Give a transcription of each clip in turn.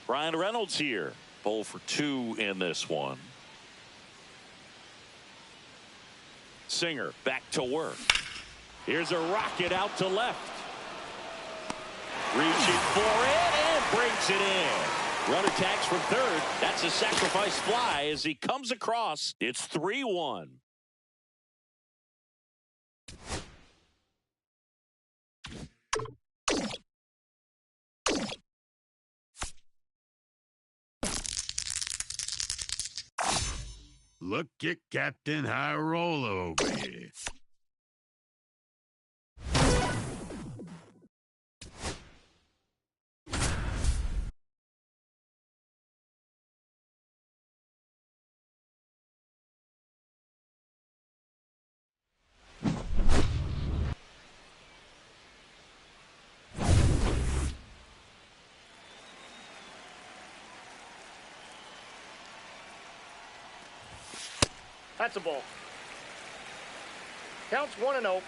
Ryan Reynolds here. 0 for 2 in this one. Singer back to work. Here's a rocket out to left. Reaching for it and brings it in. Runner tags from third. That's a sacrifice fly as he comes across. It's 3-1. Look at Captain High Roller over here. That's a ball. Counts 1-0.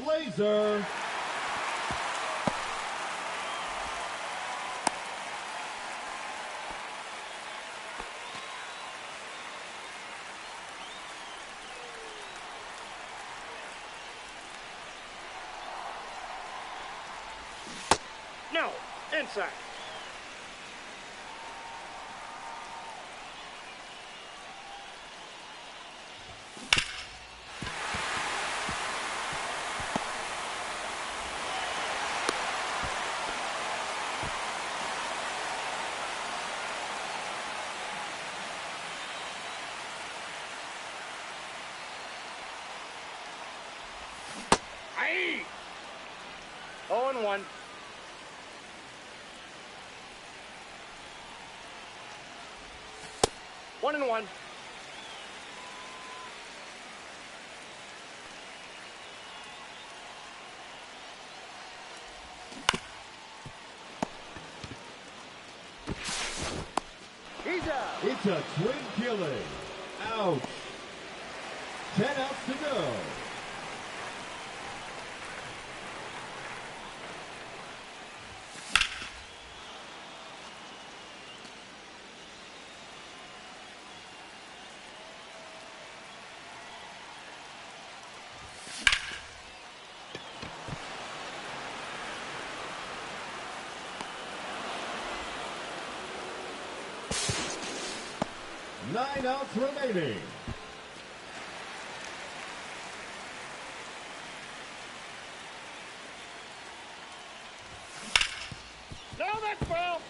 Laser. No, inside. Aye. 0-1. One and one. He's out. It's a twin killing. Ouch. 10 outs to go. Nine outs remaining. No, that's foul.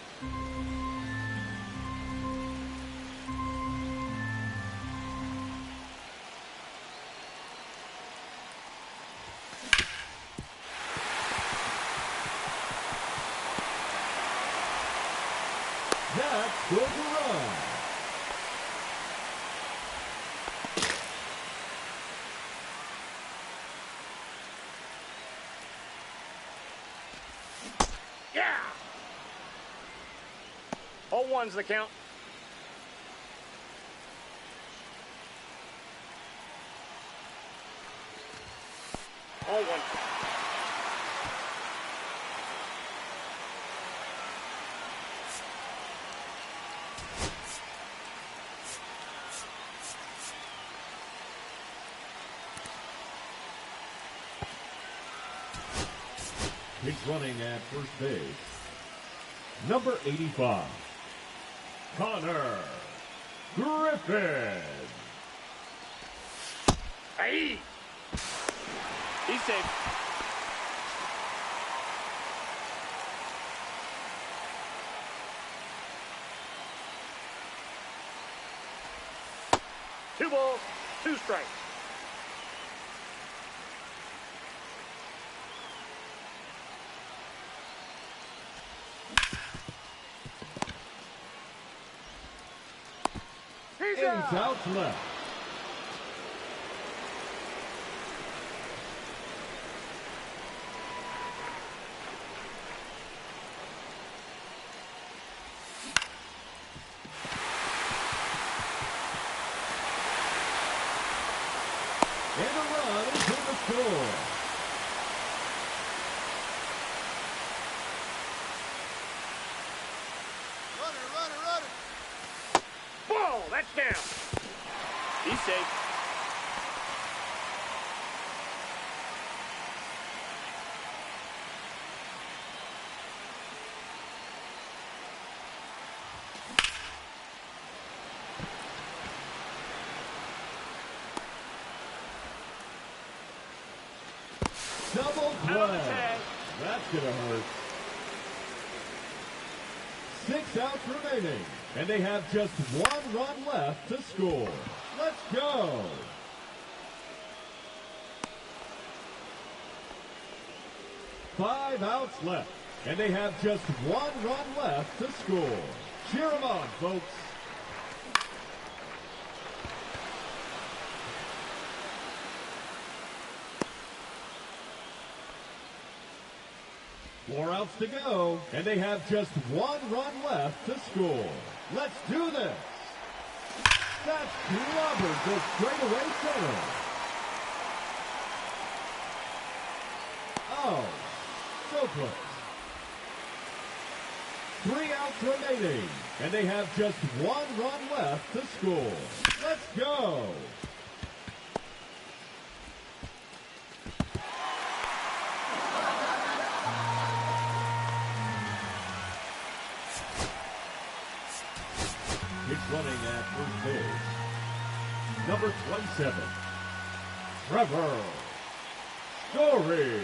That scores a run. Yeah. 0-1's the count. Oh, one. He's running at first base. Number 85, Connor Griffin. Hey. He's safe. Two balls, two strikes. He's 8 out. outs left. And a run is in the score. Runner. Ball, that's down. He's safe. Double play. That's going to hurt. 6 outs remaining. And they have just 1 run left to score. Let's go. Five outs left. And they have just 1 run left to score. Cheer them on, folks. Four outs to go, and they have just 1 run left to score. Let's do this. That's clobbered to straightaway center. Oh, so close. 3 outs remaining, and they have just 1 run left to score. Let's go. Running at first base, number 27, Trevor Story.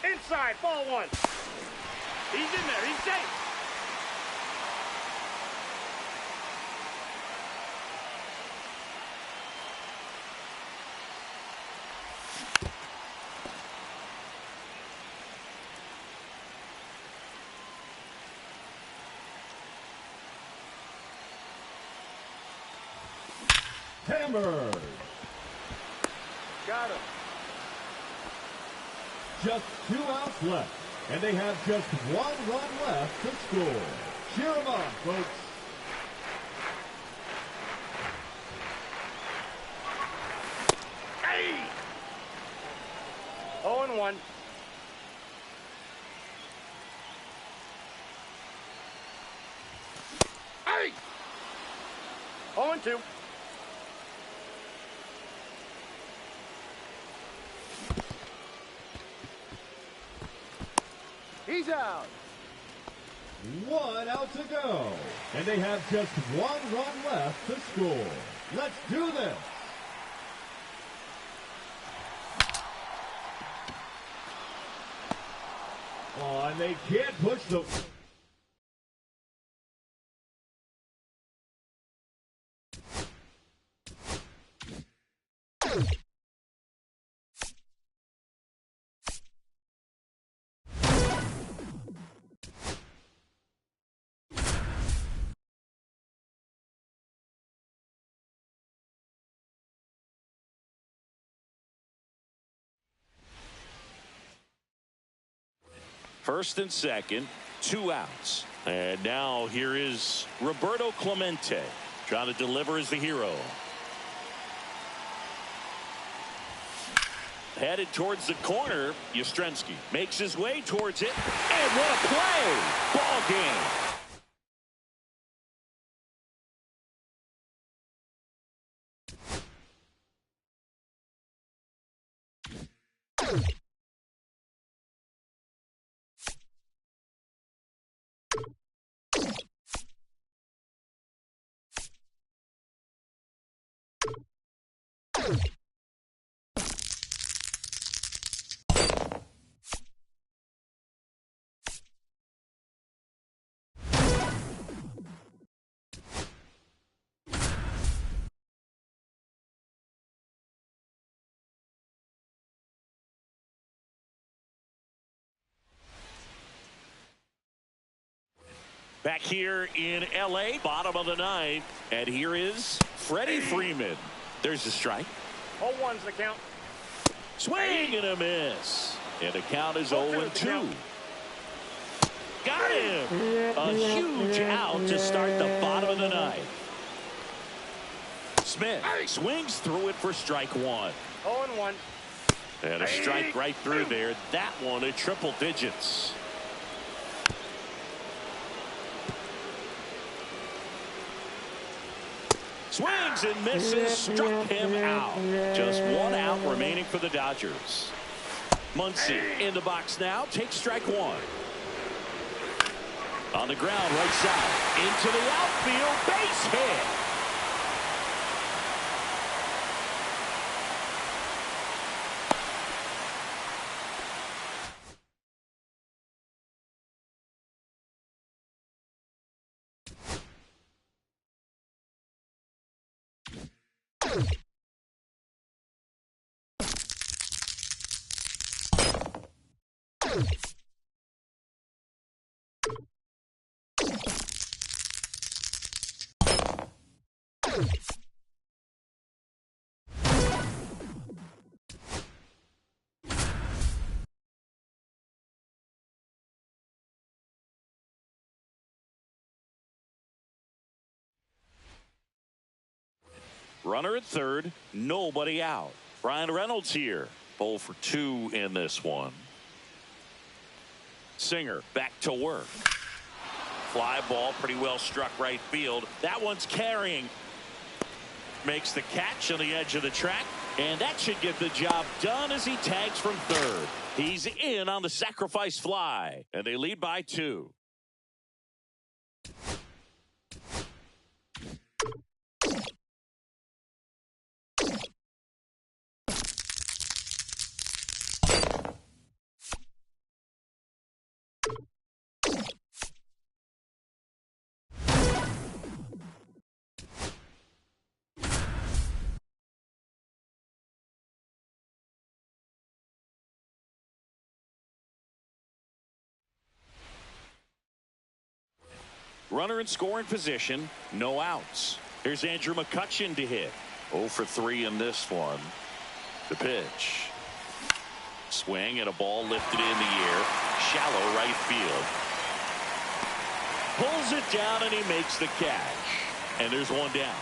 Inside, ball 1. He's in there. He's safe. Hammered. Got him. Just 2 outs left, and they have just 1 run left to score. Cheer them on, folks. Hey! 0-1. Hey! 0-2. He's out. 1 out to go, and they have just 1 run left to score. Let's do this. Oh, and they can't push the... First and second, 2 outs. And now here is Roberto Clemente trying to deliver as the hero. Headed towards the corner, Yastrzemski makes his way towards it. And what a play! Ball game. Back here in L.A., bottom of the 9th, and here is Freddie Freeman. There's the strike. 0-1's the count. Swing and a miss. And the count is 0-2. Got him. A huge out to start the bottom of the 9th. Smith swings through it for strike one. 0-1. And a strike right through there. That one at triple digits. Swings and misses. Struck him out. Just one out remaining for the Dodgers. Muncy in the box now. Takes strike one. On the ground, right side. Into the outfield. Base hit. Runner at third, nobody out. Brian Reynolds here. 0 for 2 in this one. Singer back to work. Fly ball pretty well struck right field. That one's carrying. Makes the catch on the edge of the track. And that should get the job done as he tags from third. He's in on the sacrifice fly. And they lead by 2. Runner in scoring position, no outs. Here's Andrew McCutchen to hit. 0 for 3 in this one. The pitch. Swing and a ball lifted in the air. Shallow right field. Pulls it down and he makes the catch. And there's one down.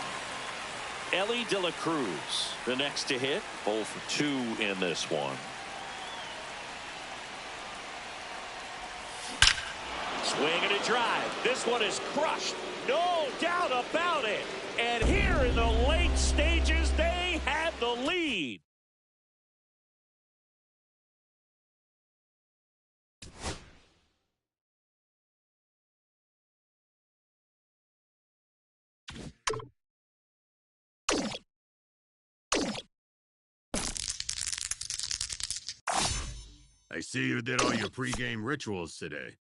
Ellie De La Cruz, the next to hit. 0 for 2 in this one. Swing and a drive. This one is crushed. No doubt about it. And here in the late stages, they have the lead. I see you did all your pregame rituals today.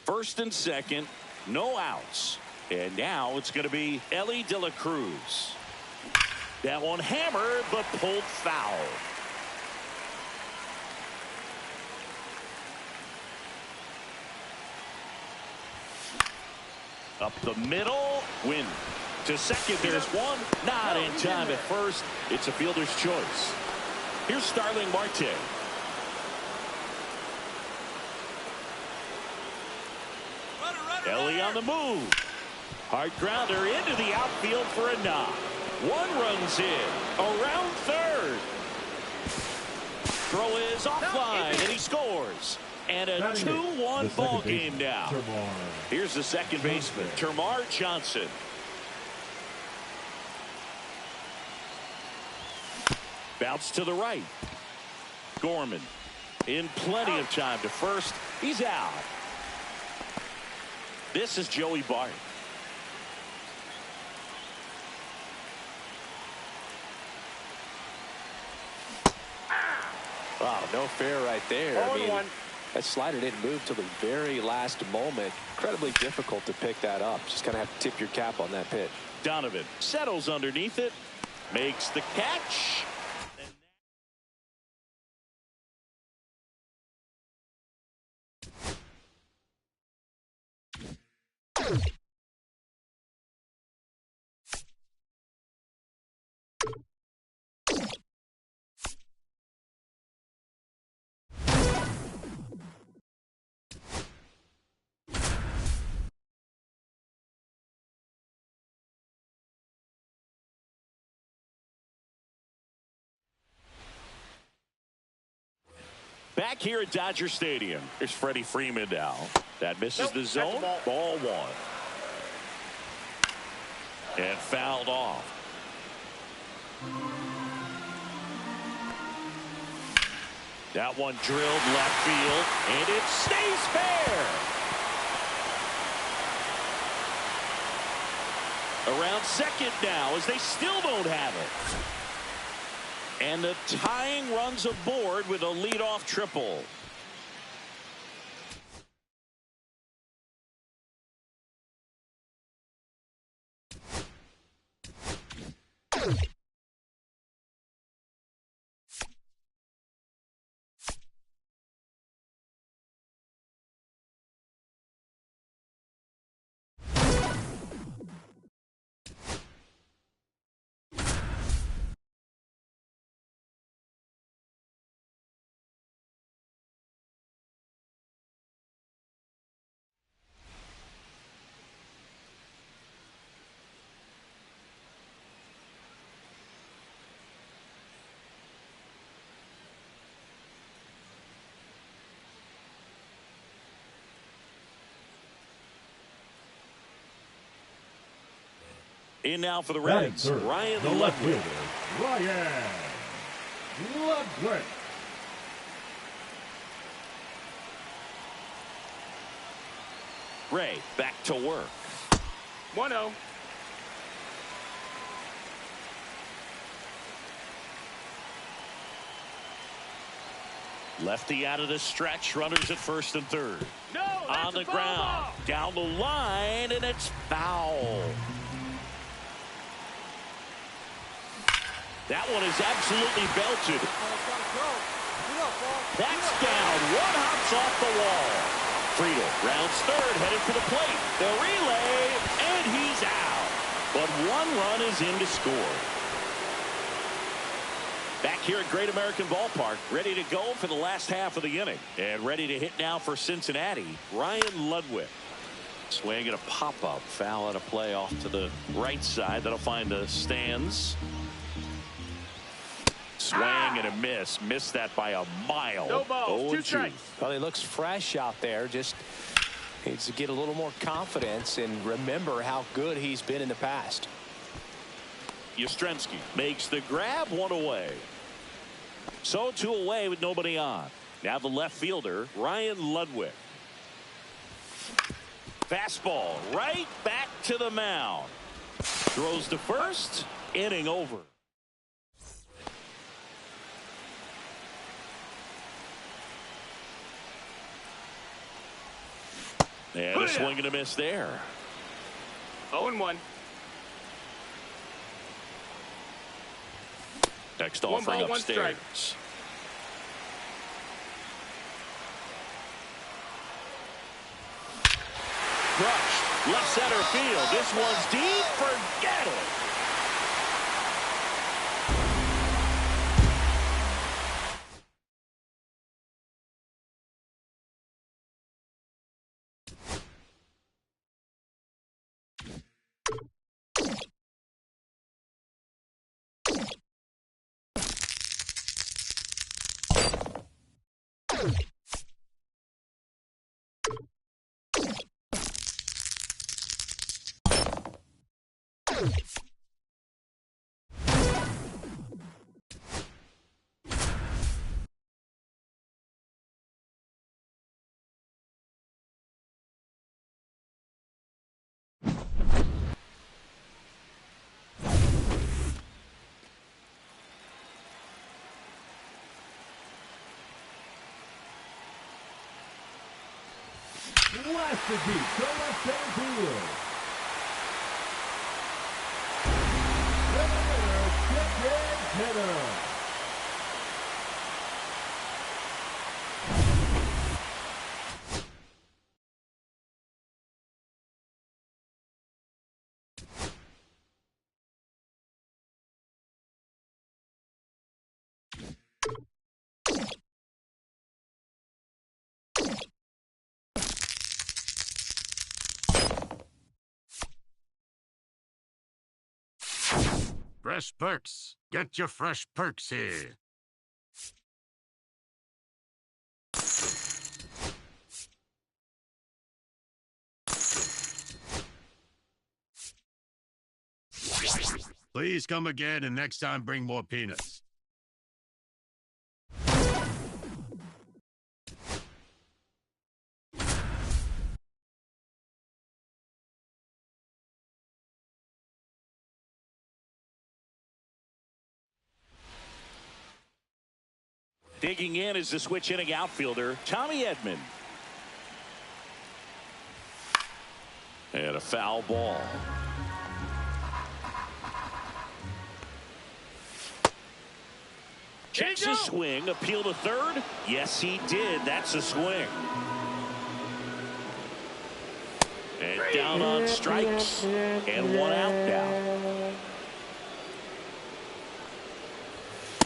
First and second, no outs. And now it's going to be Ellie De La Cruz. That one hammered, but pulled foul. Up the middle, win. To second, there's one. Not in time at first. It's a fielder's choice. Here's Starling Marte. Ellie on the move. Hard grounder into the outfield for a knock. One runs in. Around third. Throw is offline, and he scores. And a 2-1 ball game now. Here's the second baseman, Termarr Johnson. Bounce to the right. Gorman in plenty of time to first. He's out. This is Joey Bart. Wow, no fair right there. I mean, 0-1. that slider didn't move till the very last moment. Incredibly difficult to pick that up. Just kind of have to tip your cap on that pitch. Donovan settles underneath it, makes the catch. Back here at Dodger Stadium, here's Freddie Freeman now. That misses the zone. Ball one. And fouled off. That one drilled left field, and it stays fair. Around second now as they still don't have it. And the tying runs aboard with a leadoff triple. In now for the Reds, Ryan Ludwig. Ryan Ludwig. Ray back to work. 1-0. Lefty out of the stretch. Runners at first and third. No, on the ground. Down the line, and it's foul. That one is absolutely belted. That's down. One hops off the wall. Friedel rounds third, headed for the plate. The relay, and he's out. But one run is in to score. Back here at Great American Ballpark, ready to go for the last half of the inning. And ready to hit now for Cincinnati, Ryan Ludwig. Swing and a pop-up. Foul out of play off to the right side. That'll find the stands. Swing and a miss. Missed that by a mile. No balls, 2 strikes. Well, he looks fresh out there. Just needs to get a little more confidence and remember how good he's been in the past. Yastrzemski makes the grab, one away. So 2 away with nobody on. Now the left fielder, Ryan Ludwig. Fastball right back to the mound. Throws to first. Inning over. And a swing and a miss there. 0-1. Next offering upstairs. Crushed. Left center field. This one's deep. Forget it. Blasted deep to left center field. Hitter. Fresh perks. Get your fresh perks here. Please come again, and next time bring more peanuts. Digging in is the switch hitting outfielder, Tommy Edman. And a foul ball. Checks a swing, appeal to third. Yes, he did. That's a swing. And down on strikes. And one out now.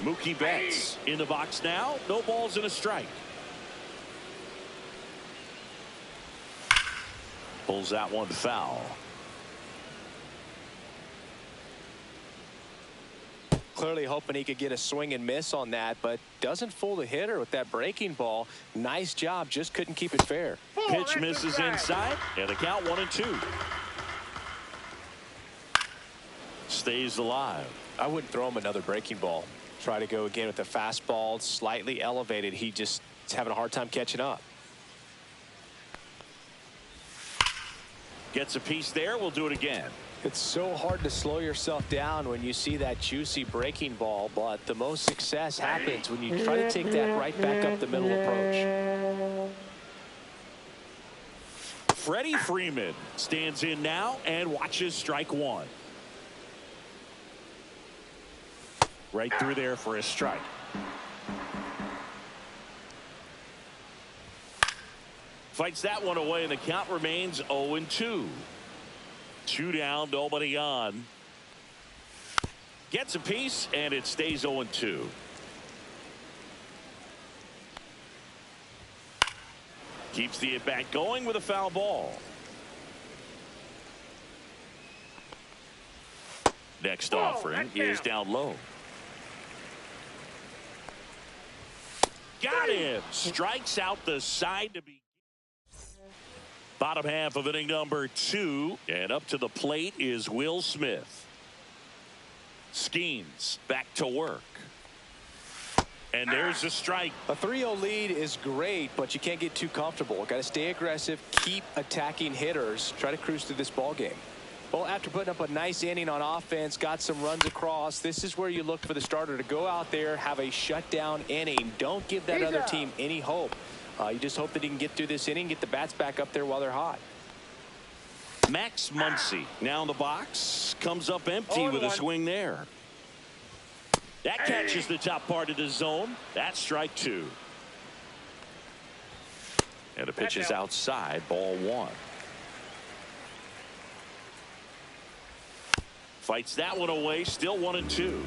Mookie Betts in the box now. No balls and a strike. Pulls that one foul. Clearly hoping he could get a swing and miss on that, but doesn't fool the hitter with that breaking ball. Nice job, just couldn't keep it fair. Pitch misses inside, and the count 1-2. Stays alive. I wouldn't throw him another breaking ball. Try to go again with the fastball, slightly elevated. He just is having a hard time catching up. Gets a piece there. We'll do it again. It's so hard to slow yourself down when you see that juicy breaking ball, but the most success happens when you try to take that right back up the middle approach. Freddie Freeman stands in now and watches strike one. Right through there for a strike. Fights that one away, and the count remains 0-2. 2 down, nobody on. Gets a piece, and it stays 0-2. Keeps the at-bat going with a foul ball. Next offering is down low. Got him. Strikes out the side to be. Bottom half of inning number 2, and up to the plate is Will Smith. Skeens back to work. And there's a strike. A 3-0 lead is great, but you can't get too comfortable. Got to stay aggressive, keep attacking hitters, try to cruise through this ball game. Well, after putting up a nice inning on offense, got some runs across, this is where you look for the starter to go out there, have a shutdown inning. Don't give that other team any hope. You just hope that he can get through this inning, get the bats back up there while they're hot. Max Muncy now in the box, comes up empty with a swing there. That catches the top part of the zone. That's strike 2. And the pitch is outside, ball 1. Fights that one away, still 1-2.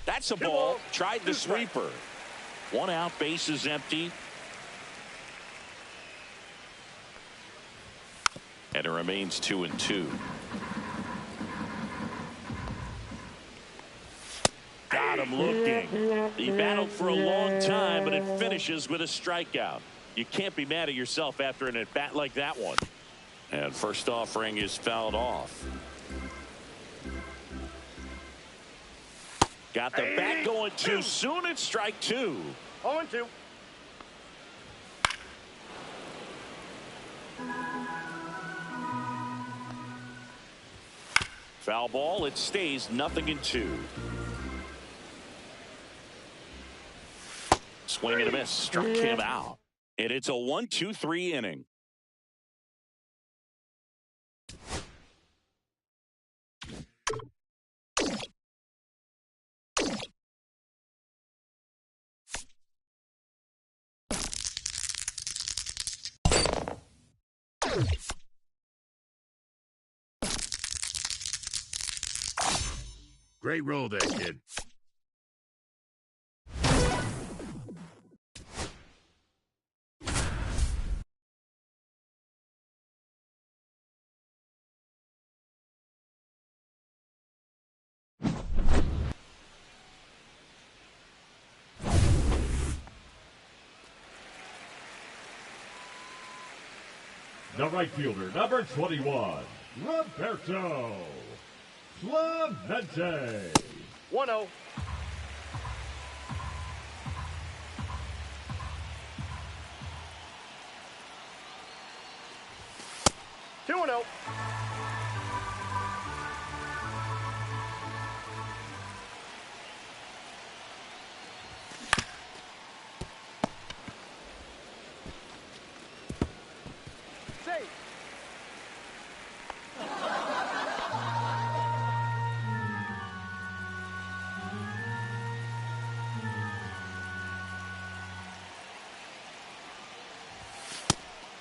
That's a ball. Tried the sweeper. 1 out, base is empty. And it remains 2-2. Got him looking. He battled for a long time, but it finishes with a strikeout. You can't be mad at yourself after an at-bat like that one. And first offering is fouled off. Got the bat going too soon. It's strike 2. 0-2. Foul ball. It stays 0-2. Swing and a miss. Struck him out. And it's a 1-2-3 inning. Great roll there, kid. The right fielder, number 21, Roberto Clemente. 1-0. Two and 0. Safe.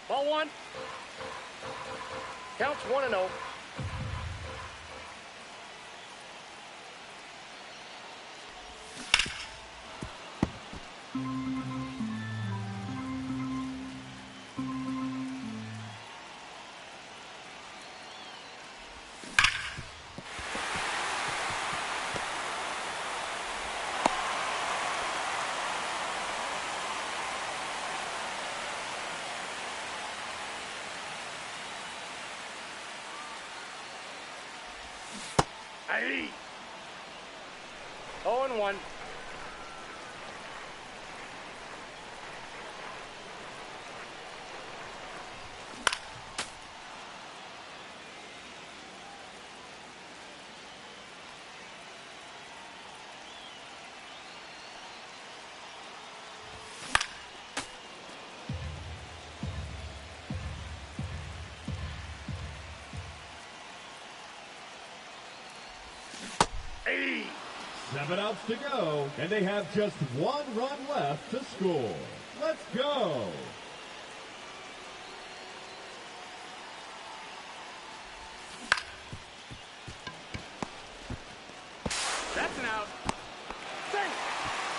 Ball one. Counts 1-0. Aye. 0-1. Aye. 7 outs to go, and they have just 1 run left to score. Let's go. That's an out. Safe.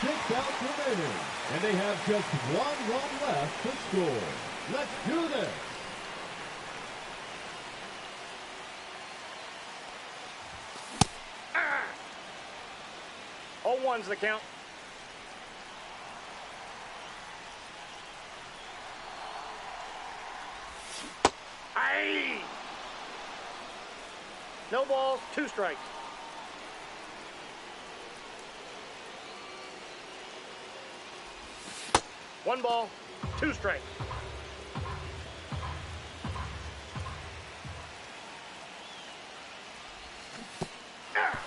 6 outs remaining, and they have just 1 run left to score. Let's do this. Ah. 0-1's the count. Aye. No balls, 2 strikes. One ball, 2 strikes. Ah.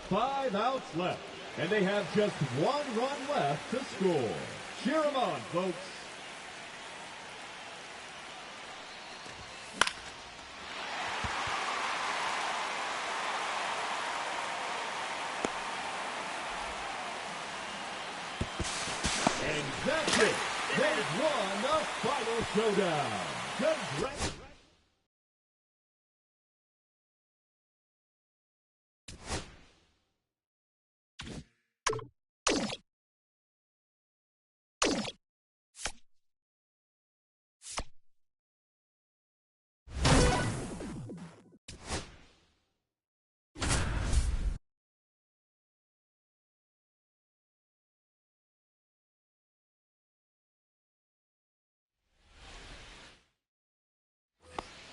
5 outs left, and they have just 1 run left to score. Cheer them on, folks. And that's it. They've won the final showdown. Congratulations.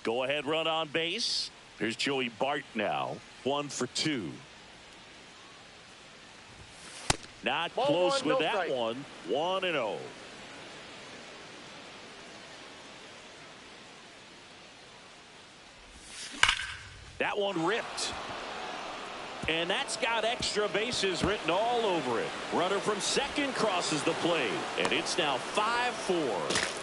Go ahead run on base. Here's Joey Bart now. 1 for 2. Not Ball close one, with no that strike. one. 1-0. That one ripped. And that's got extra bases written all over it. Runner from second crosses the plate. And it's now 5-4.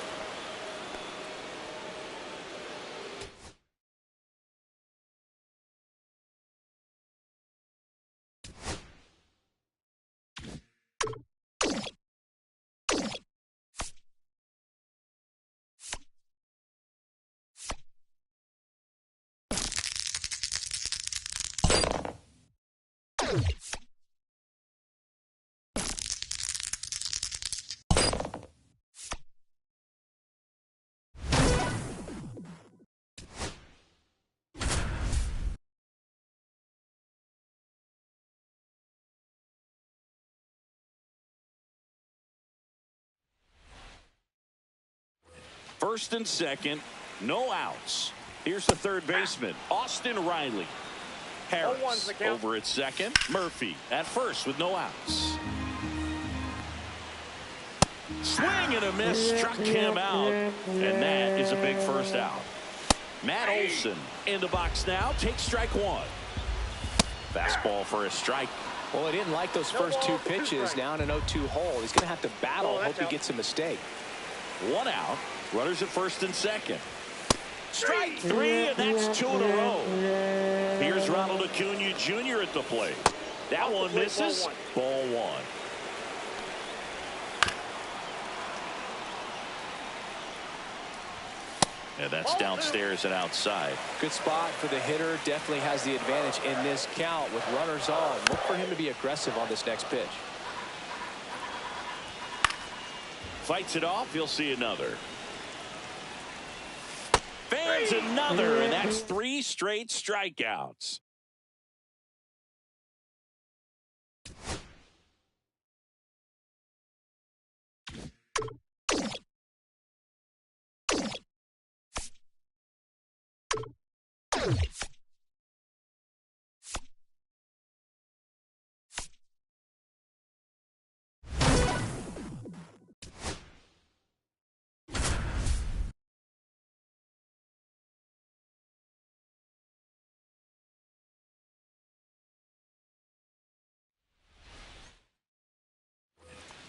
first and second. No outs. Here's the third baseman, Austin Riley. Harris over at second. Murphy at first with no outs. Swing and a miss, struck him out, and that is a big first out. Matt Olson in the box now, takes strike one. Fastball for a strike. Well, he didn't like those first two pitches. Now in an 0-2 hole, he's going to have to battle. Hope he gets a mistake. One out. Runners at first and second. Strike three, and that's two in a row. Here's Ronald Acuna Jr. at the plate. That one misses. Ball one. And that's downstairs and outside. Good spot for the hitter. Definitely has the advantage in this count with runners on. Look for him to be aggressive on this next pitch. Fights it off. You'll see another. Fans another, and that's 3 straight strikeouts.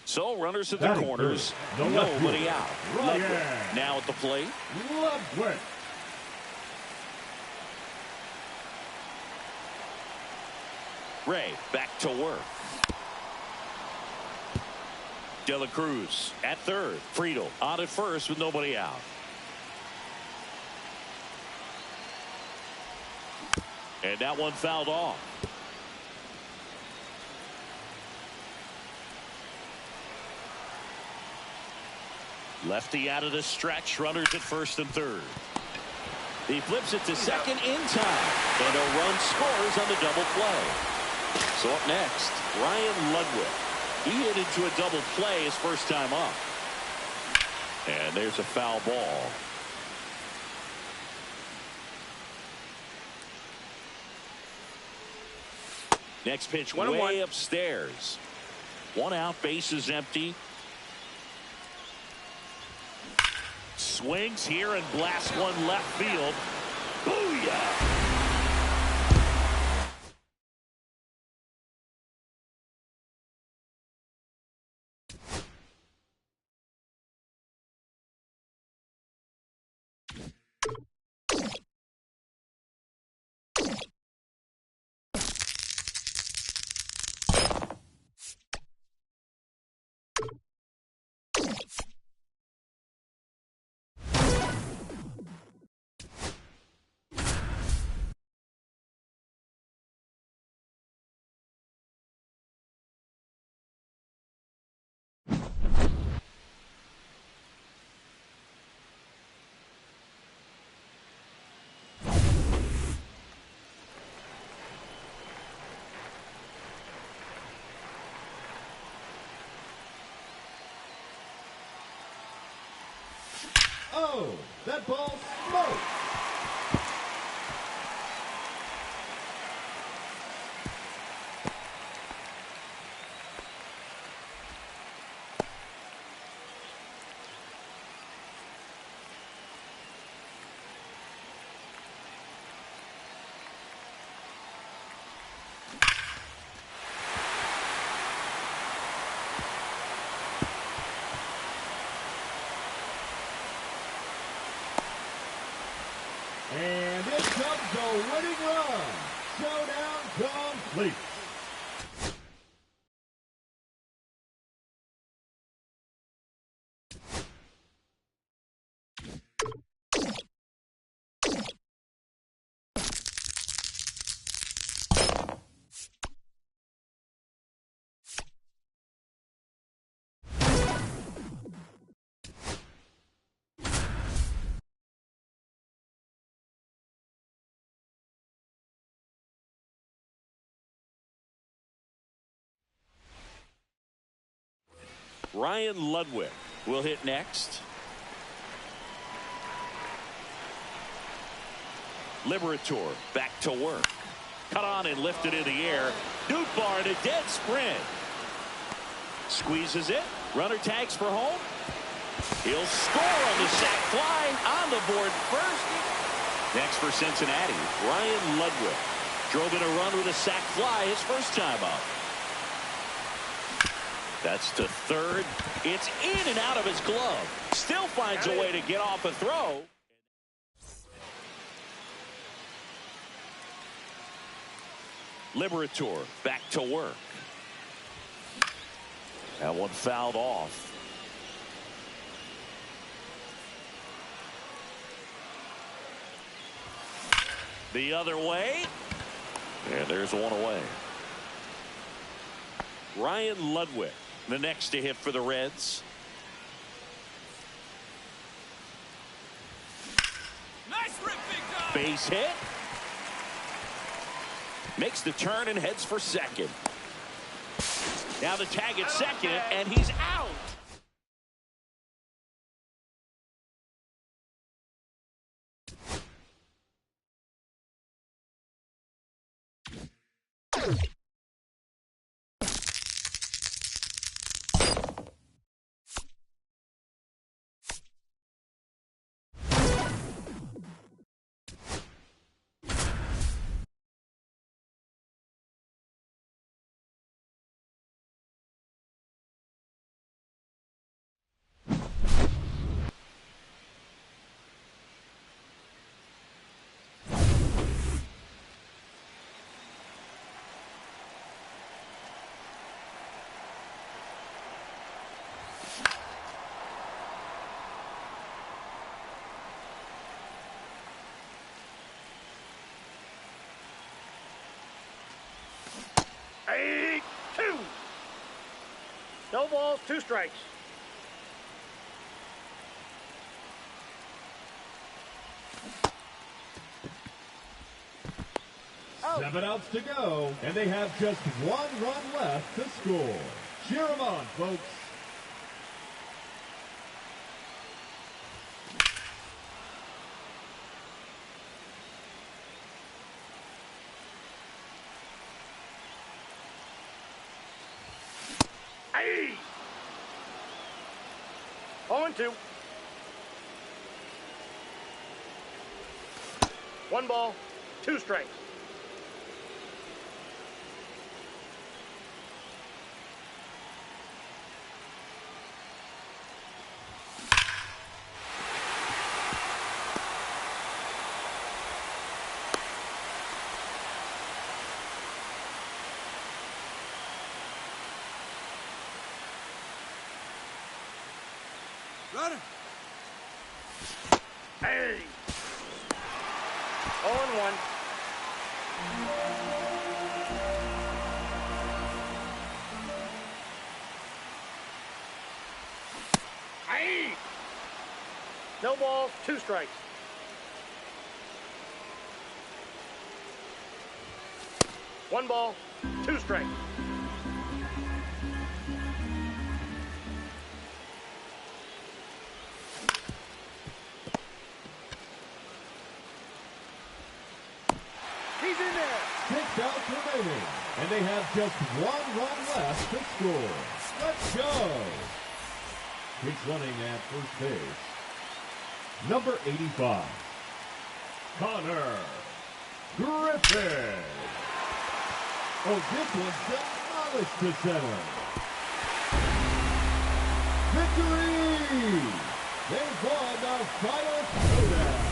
So runners at the corners, nobody out. Ludwig now at the plate. Ludwig. Ray back to work. De La Cruz at third. Friedel on at first with nobody out. And that one fouled off. Lefty out of the stretch. Runners at first and third. He flips it to second in time. And a run scores on the double play. So up next, Ryan Ludwig. He hit into a double play his first time up. And there's a foul ball. Next pitch way upstairs. One out, base is empty. Swings here and blasts one left field. Booyah! Oh, that ball smoked. And it comes the winning run. Showdown complete. Ryan Ludwig will hit next. Liberator back to work. Cut on and lifted in the air. Nootbaar in a dead sprint. Squeezes it. Runner tags for home. He'll score on the sac fly. On the board first. Next for Cincinnati, Ryan Ludwig. Drove in a run with a sac fly his first time up. That's to third. It's in and out of his glove. Still finds a way to get off a throw. Liberator back to work. That one fouled off. The other way. And there's one away. Ryan Ludwig, the next to hit for the Reds. Nice rip, big dog. Base hit. Makes the turn and heads for second. Now the tag at second, and he's out. Hey, 2. No balls, 2 strikes. Seven outs to go, and they have just 1 run left to score. Cheer them on, folks. Hey! 0-2. 1 ball, 2 strikes. Runner. Hey! 0-1. Hey! No balls, 2 strikes. One ball, 2 strikes. He's in there. 6 outs remaining, and they have just 1 run left to score. Let's go. He's running at first base. Number 85, Connor Griffin. Oh, this one's demolished to center. Victory! They've won the final showdown.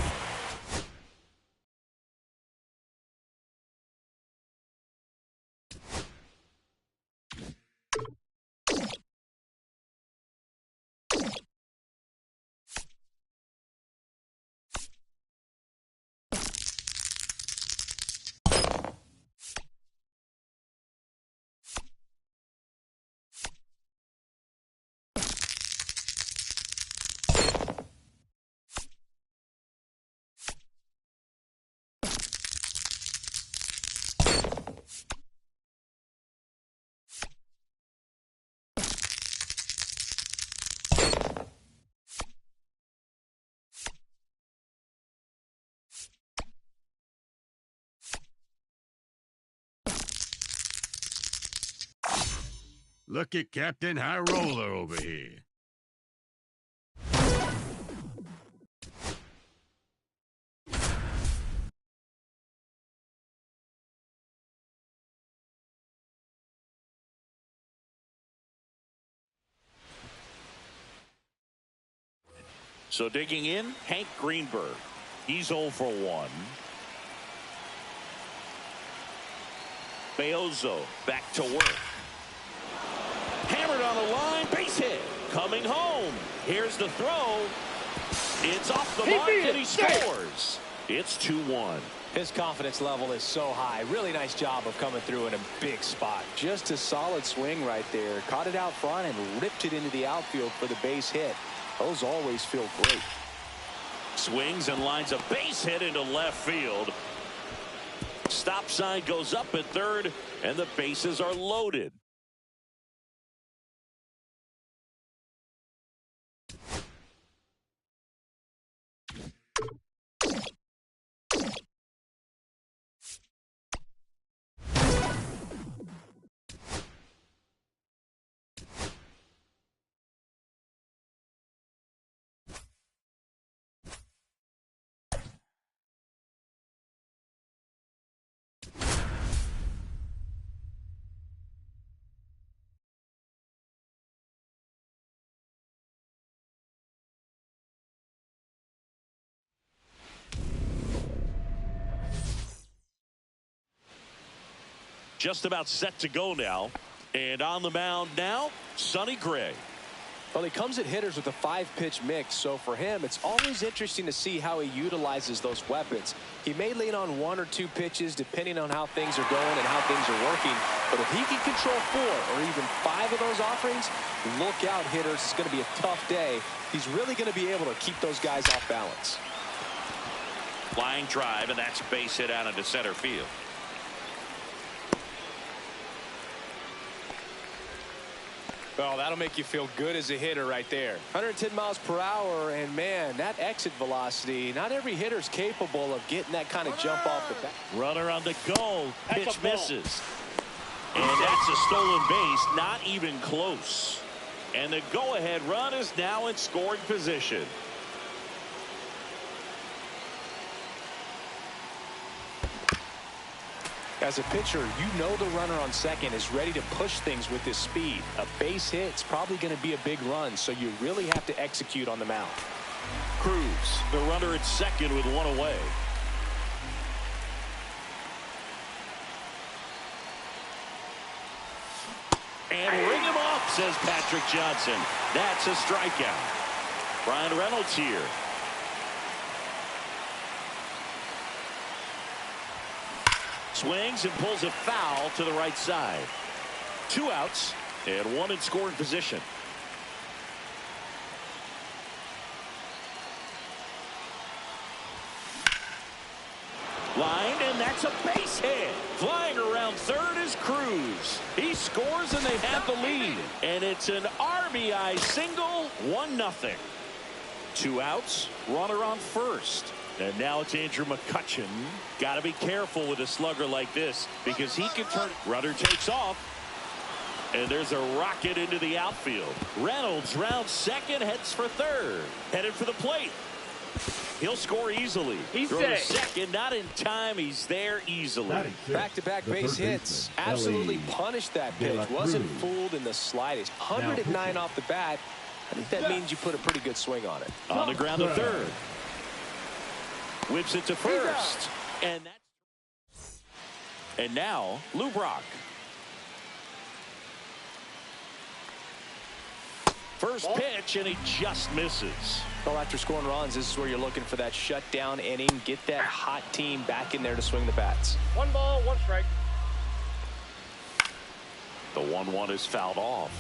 Look at Captain High Roller over here. So digging in, Hank Greenberg. He's 0 for 1. Beozo back to work. Hammered on the line, base hit. Coming home. Here's the throw. It's off the mark and he scores. It's 2-1. His confidence level is so high. Really nice job of coming through in a big spot. Just a solid swing right there. Caught it out front and ripped it into the outfield for the base hit. Those always feel great. Swings and lines a base hit into left field. Stop sign goes up at third, and the bases are loaded. Just about set to go now. And on the mound now, Sonny Gray. Well, he comes at hitters with a 5-pitch mix, so for him, it's always interesting to see how he utilizes those weapons. He may lean on 1 or 2 pitches depending on how things are going and how things are working, but if he can control 4 or even 5 of those offerings, look out, hitters. It's going to be a tough day. He's really going to be able to keep those guys off balance. Flying drive, and that's a base hit out into center field. Well, that'll make you feel good as a hitter right there. 110 miles per hour, and man, that exit velocity, not every hitter's capable of getting that kind of jump off the bat. Runner on the go. Pitch misses. And that's a stolen base, not even close. And the go-ahead run is now in scoring position. As a pitcher, you know the runner on second is ready to push things with his speed. A base hit's probably going to be a big run, so you really have to execute on the mound. Cruz, the runner at second with 1 away. And ring him off, says Patrick Johnson. That's a strikeout. Brian Reynolds here. Swings and pulls it foul to the right side. 2 outs and 1 in scoring position. Lined, and that's a base hit. Flying around third is Cruz. He scores and they have the lead. And it's an RBI single, 1-0. 2 outs, runner on first. And now it's Andrew McCutchen. Got to be careful with a slugger like this because he can turn. Runner takes off. And there's a rocket into the outfield. Reynolds rounds second, heads for third. Headed for the plate. He'll score easily. He's there. Second, not in time. He's there easily. Back-to-back base hits. Absolutely punished that pitch. Wasn't fooled in the slightest. 109 off the bat. I think that means you put a pretty good swing on it. On the ground to third. Whips it to first. And now, Lou Brock. First pitch, and he just misses. Well, after scoring runs, this is where you're looking for that shutdown inning. Get that hot team back in there to swing the bats. 1 ball, 1 strike. The 1-1 is fouled off.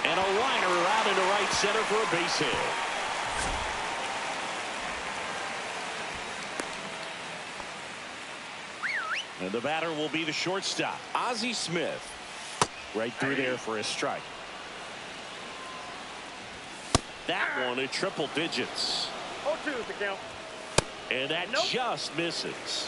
And a liner out into right center for a base hit. And the batter will be the shortstop, Ozzie Smith. Right through there for a strike. That one at triple digits. 0-2 is the count. And that just misses.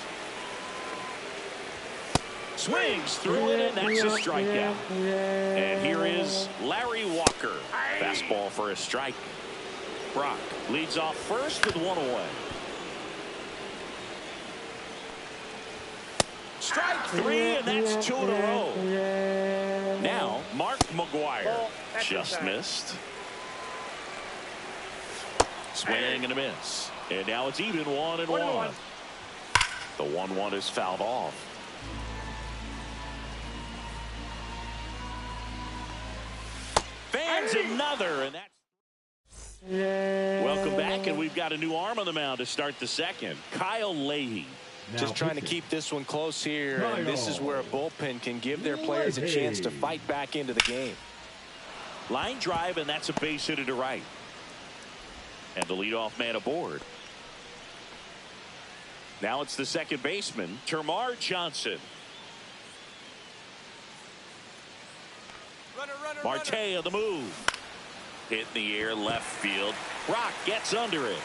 Swings through it, and that's a strikeout. And here is Larry Walker. Fastball for a strike. Brock leads off first with one away. Strike three, and that's 2 in a row. Now, Mark McGuire just missed. Swing and a miss. And now it's even 1-1. The 1-1 is fouled off. Fans another, and that's. Welcome back, and we've got a new arm on the mound to start the second. Kyle Leahy. Just trying to keep this one close here, and this is where a bullpen can give their players a chance to fight back into the game. Line drive, and that's a base hit to right. And the leadoff man aboard. Now it's the second baseman, Termarr Johnson. Marte on the move. Hit in the air, left field. Brock gets under it.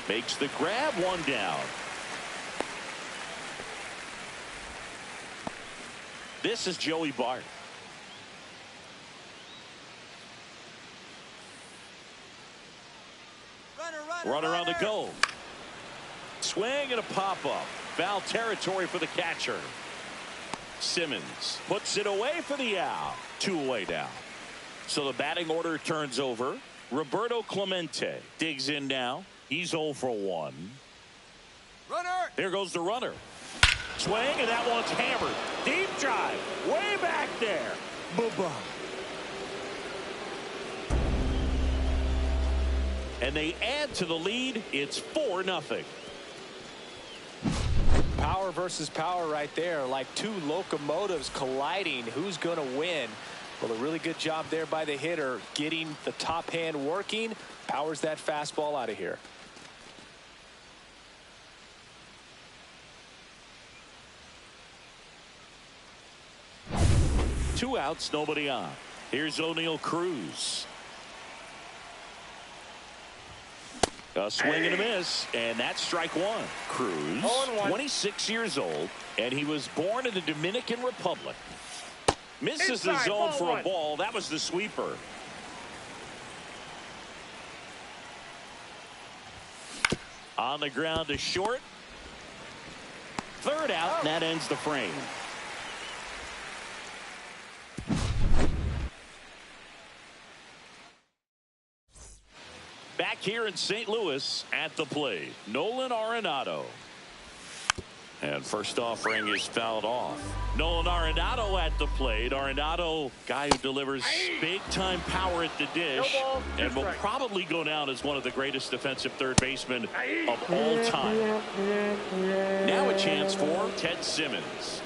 Makes the grab, one down. This is Joey Bart. Runner on the go. Swing and a pop-up. Foul territory for the catcher. Simmons puts it away for the out. 2 away now. So the batting order turns over. Roberto Clemente digs in now. He's 0 for 1. Runner. There goes the runner. Swing, and that one's hammered. Deep drive. Way back there. Bye-bye. And they add to the lead. It's 4-0. Power versus power right there, like two locomotives colliding. Who's going to win? Well, a really good job there by the hitter, getting the top hand working. Powers that fastball out of here. Two outs, nobody on. Here's O'Neal Cruz. A swing and a miss, and that's strike one. Cruz, 26 years old, and he was born in the Dominican Republic. Misses the zone for a ball. That was the sweeper. On the ground to short. Third out, and that ends the frame. Back here in St. Louis at the plate, Nolan Arenado. And first offering is fouled off. Nolan Arenado at the plate. Arenado, guy who delivers big-time power at the dish and will probably go down as one of the greatest defensive third basemen of all time. Now a chance for Ted Simmons.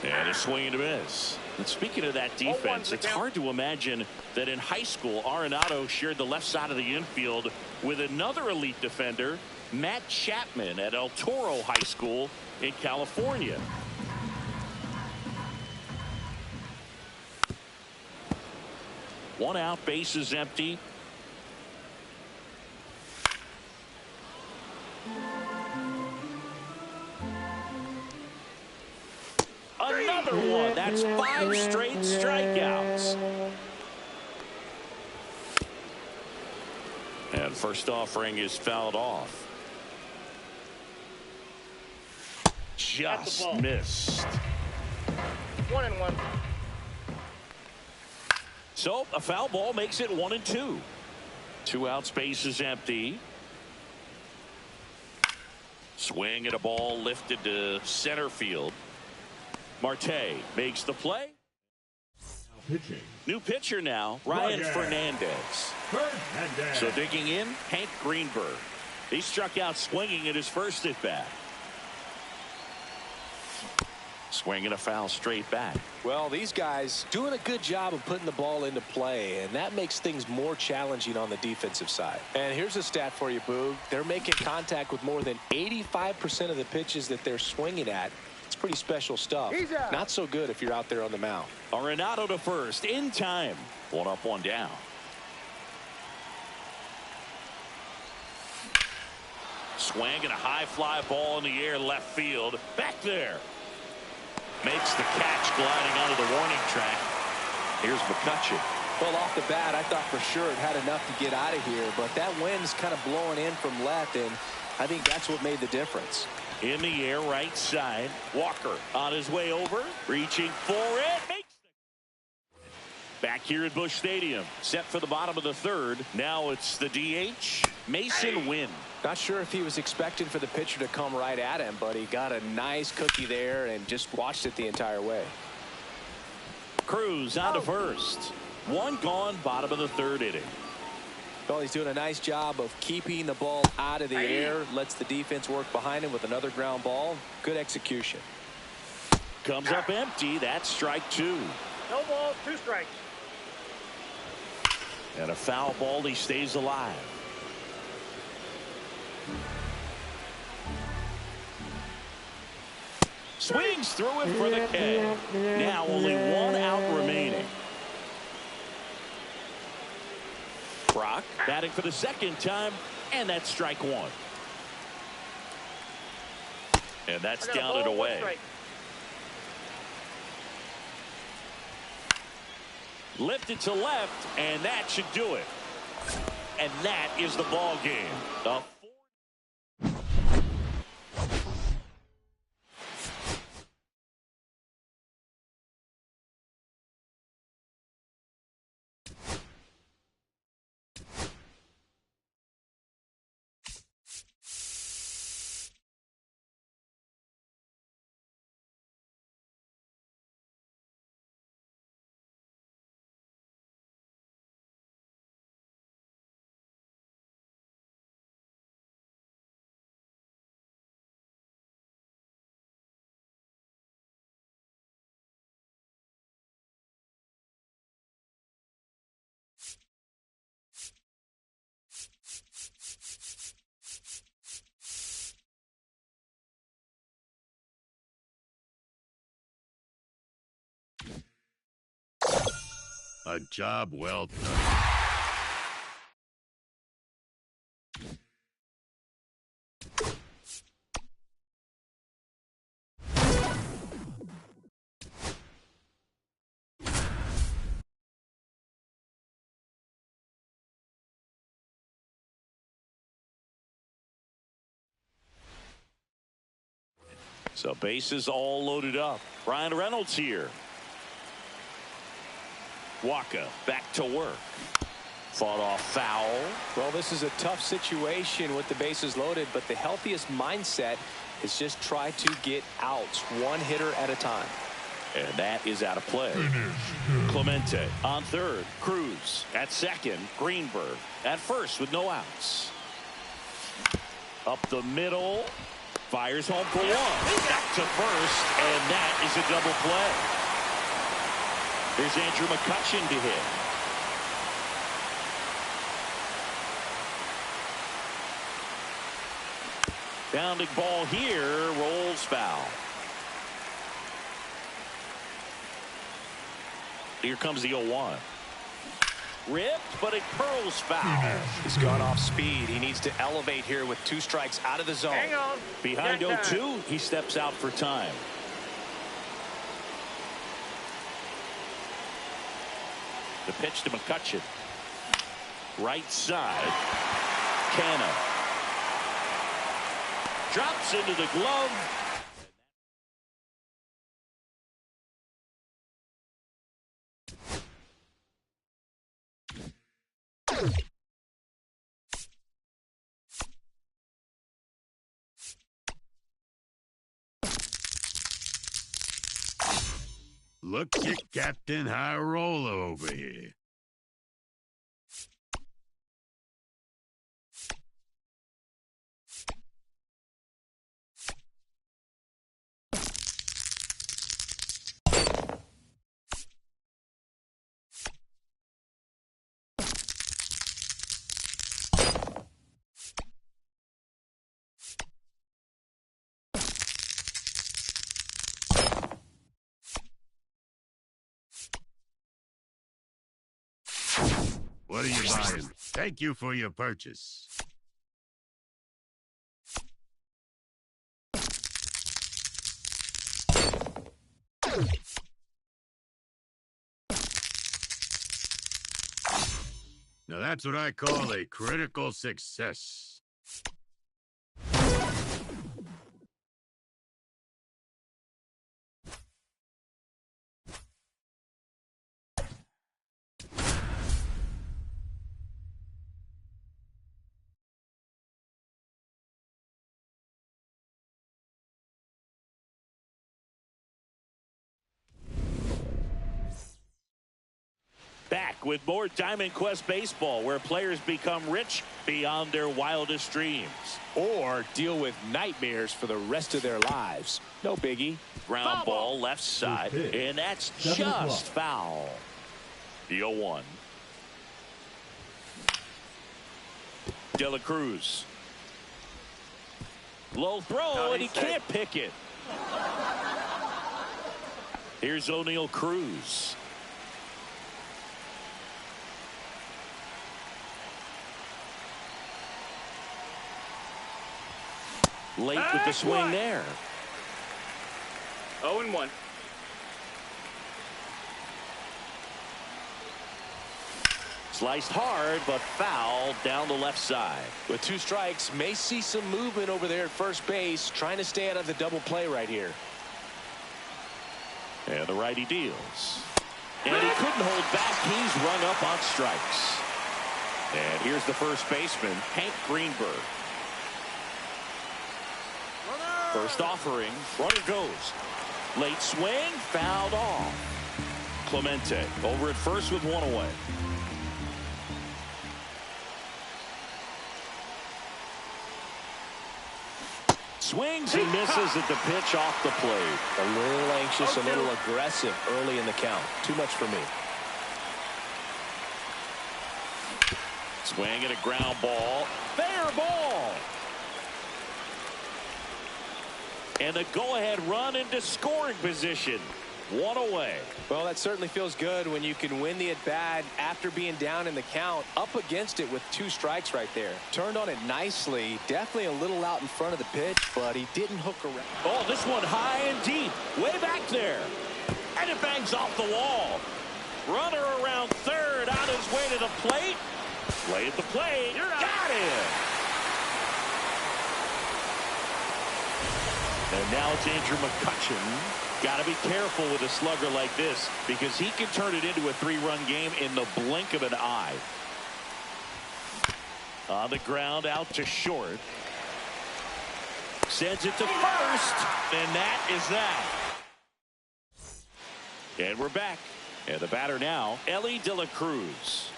And a swing and a miss. And speaking of that defense, it's hard to imagine that in high school, Arenado shared the left side of the infield with another elite defender, Matt Chapman, at El Toro High School in California. One out, base is empty. Another one. That's 5 straight strikeouts. And first offering is fouled off. Just missed. 1-1. So a foul ball makes it 1-2. 2 outs, base is empty. Swing at a ball lifted to center field. Marte makes the play. Pitching. New pitcher now, Ryan Fernandez. So digging in, Hank Greenberg. He struck out swinging at his first at bat. Swinging a foul straight back. Well, these guys doing a good job of putting the ball into play, and that makes things more challenging on the defensive side. And here's a stat for you, Boog. They're making contact with more than 85% of the pitches that they're swinging at. It's pretty special stuff. Not so good if you're out there on the mound. Arenado to first in time. 1 up, 1 down. Swing and a high fly ball in the air left field. Back there. Makes the catch gliding onto the warning track. Here's McCutcheon. Well, off the bat, I thought for sure it had enough to get out of here, but that wind's kind of blowing in from left, and I think that's what made the difference. In the air, right side. Walker on his way over, reaching for it. Makes the... Back here at Busch Stadium, set for the bottom of the third. Now it's the DH, Mason Wynn. Not sure if he was expecting for the pitcher to come right at him, but he got a nice cookie there and just watched it the entire way. Cruz on to first. One gone, bottom of the third inning. Well, he's doing a nice job of keeping the ball out of the air. Lets the defense work behind him with another ground ball. Good execution. Comes up empty. That's strike two. No balls, 2 strikes. And a foul ball. He stays alive. Swings through it for the K. Now only 1 out remaining. Brock batting for the second time, and that's strike 1. And that's down and away. Lifted to left, and that should do it. And that is the ball game. A job well done. So bases all loaded up. Ryan Reynolds here. Waka back to work. Fought off foul. Well, this is a tough situation with the bases loaded, but the healthiest mindset is just try to get outs 1 hitter at a time. And that is out of play. Clemente on third. Cruz at second. Greenberg at first with no outs. Up the middle. Fires home for 1. Back to first, and that is a double play. There's Andrew McCutcheon to hit. Bounding ball here, rolls foul. Here comes the 0-1. Ripped, but it curls foul. He's gone off speed. He needs to elevate here with 2 strikes out of the zone. Hang on. Behind 0-2, he steps out for time. The pitch to McCutcheon. Right side. Canna. Drops into the glove. Look at Captain High Roller over here. What are you buying? Thank you for your purchase. Now that's what I call a critical success. Back with more Diamond Quest Baseball, where players become rich beyond their wildest dreams. Or deal with nightmares for the rest of their lives. No biggie. Ground ball left side, and that's just foul. The 0-1. De La Cruz. Low throw, and he can't pick it. Here's O'Neal Cruz. Late with the swing there. 0-1. Sliced hard, but foul down the left side. With 2 strikes, may see some movement over there at first base, trying to stay out of the double play right here. And the righty deals. And he couldn't hold back. He's rung up on strikes. And here's the first baseman, Hank Greenberg. First offering, runner goes. Late swing, fouled off. Clemente over at first with 1 away. Swings and misses at the pitch off the plate. A little anxious, a little aggressive early in the count. Too much for me. Swing and a ground ball. Fair ball. And a go-ahead run into scoring position. 1 away. Well, that certainly feels good when you can win the at-bat after being down in the count, up against it with 2 strikes right there. Turned on it nicely. Definitely a little out in front of the pitch, but he didn't hook around. Oh, this one high and deep. Way back there. And it bangs off the wall. Runner around third, on his way to the plate. Play at the plate. Got it. And now it's Andrew McCutchen. Got to be careful with a slugger like this because he can turn it into a 3-run game in the blink of an eye. On the ground, out to short. Sends it to first, and that is that. And we're back. And the batter now, Elly De La Cruz.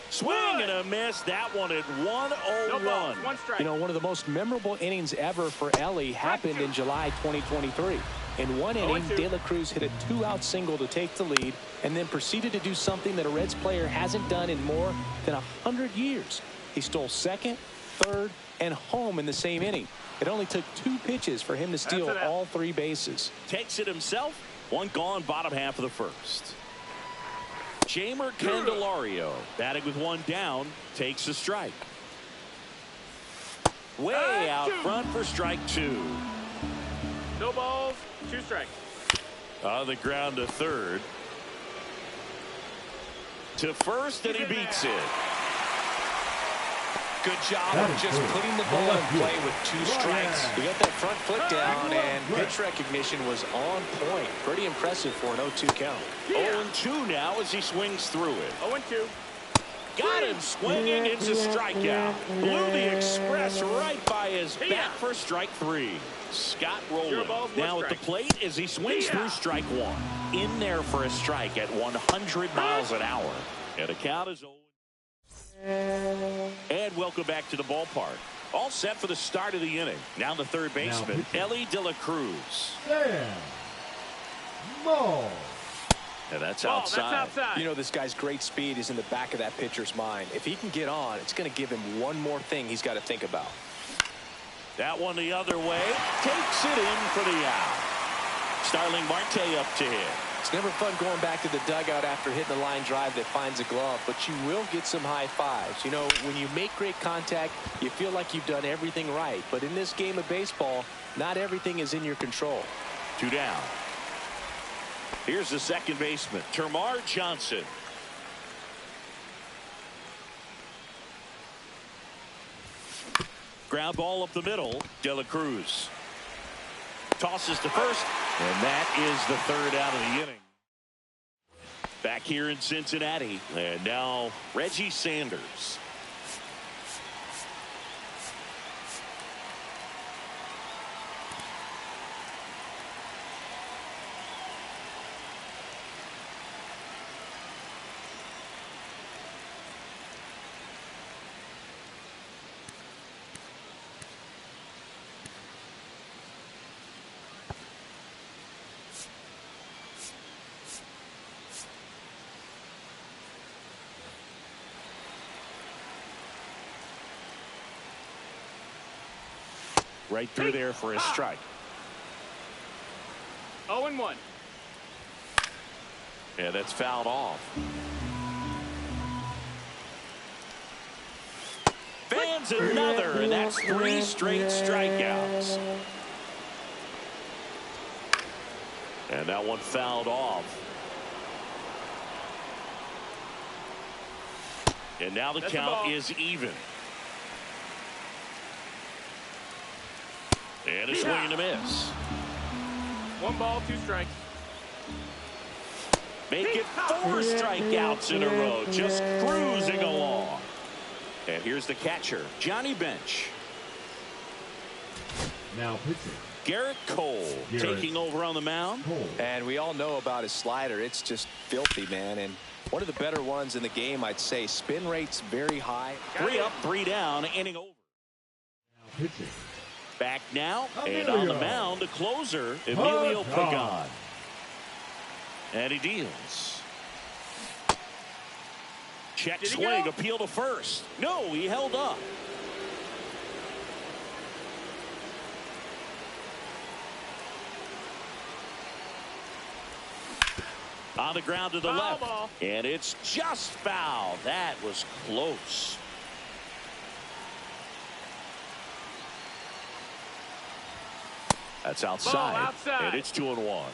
Swing and a miss. That one at 1-0-1. 1 strike. You know, one of the most memorable innings ever for Elly happened in July 2023. In one inning, De La Cruz hit a 2-out single to take the lead and then proceeded to do something that a Reds player hasn't done in more than 100 years. He stole second, third, and home in the same inning. It only took 2 pitches for him to steal all 3 bases. Takes it himself. 1 gone, bottom half of the first. Jeimer Candelario batting with 1 down, takes a strike. Way out front for strike 2. No balls, 2 strikes. On the ground to third. To first, and he beats it. Good job of just putting the ball in play with 2 strikes. He got that front foot down, and pitch recognition was on point. Pretty impressive for an 0-2 count. 0-2 now as he swings through it. 0-2. Got him swinging. It's a strikeout. Blew the Express right by his bat for strike 3. Scott Rowland now at the plate as he swings through strike 1. In there for a strike at 100 miles an hour. And the count is 0. And welcome back to the ballpark. All set for the start of the inning. Now the third baseman, Elly De La Cruz. And that's outside. You know, this guy's great speed is in the back of that pitcher's mind. If he can get on, it's going to give him one more thing he's got to think about. That one the other way. Takes it in for the out. Starling Marte up to hit. It's never fun going back to the dugout after hitting a line drive that finds a glove, but you will get some high fives. You know, when you make great contact, you feel like you've done everything right. But in this game of baseball, not everything is in your control. Two down. Here's the second baseman, Termarr Johnson. Ground ball up the middle. De La Cruz tosses to first, and that is the third out of the inning. Back here in Cincinnati, and now Reggie Sanders. Right through there for a strike. 0-1. Yeah, that's fouled off. Fans another, and that's 3 straight strikeouts. And that one fouled off. And now the count is even. And a swing and a miss. 1 ball, 2 strikes. Make it 4 strikeouts in a row, just cruising along. And here's the catcher, Johnny Bench. Now pitching. Garrett Cole taking over on the mound. And we all know about his slider. It's just filthy, man. And one of the better ones in the game, I'd say. Spin rate's very high. 3 up, 3 down, inning over. Now pitching. Back now, and on the mound, the closer, Emilio Pagan. And he deals. Check swing, appeal to first. No, he held up. On the ground to the left. Ball. And it's just foul. That was close. That's outside. And it's 2-1.